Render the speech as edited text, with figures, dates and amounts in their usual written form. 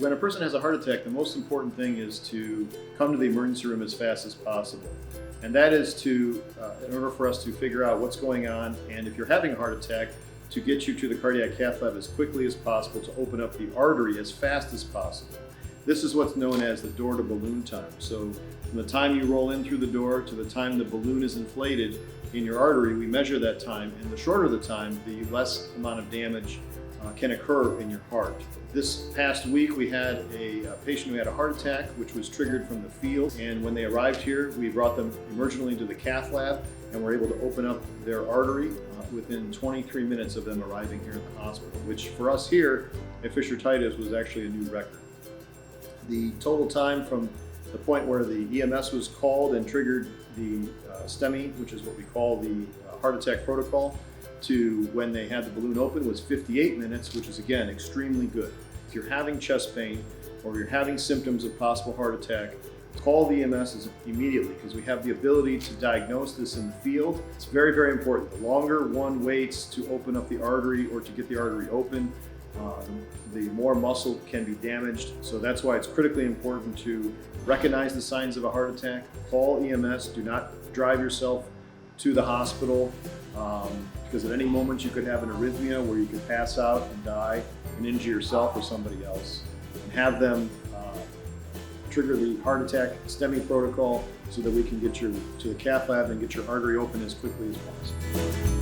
When a person has a heart attack, the most important thing is to come to the emergency room as fast as possible. And that is to, in order for us to figure out what's going on, and if you're having a heart attack, to get you to the cardiac cath lab as quickly as possible to open up the artery as fast as possible. This is what's known as the door to balloon time. So from the time you roll in through the door to the time the balloon is inflated in your artery, we measure that time, and the shorter the time, the less amount of damage can occur in your heart. This past week we had a patient who had a heart attack, which was triggered from the field, and when they arrived here we brought them emergently into the cath lab and were able to open up their artery within 23 minutes of them arriving here at the hospital, which for us here at Fisher-Titus was actually a new record. The total time from the point where the EMS was called and triggered the STEMI, which is what we call the heart attack protocol, to when they had the balloon open was 58 minutes, which is again extremely good. If you're having chest pain or you're having symptoms of possible heart attack, call the EMS immediately, because we have the ability to diagnose this in the field. It's very, very important. The longer one waits to open up the artery or to get the artery open, the more muscle can be damaged. So that's why it's critically important to recognize the signs of a heart attack, call EMS, do not drive yourself to the hospital, because at any moment you could have an arrhythmia where you could pass out and die and injure yourself or somebody else, and have them trigger the heart attack STEMI protocol so that we can get you to the cath lab and get your artery open as quickly as possible.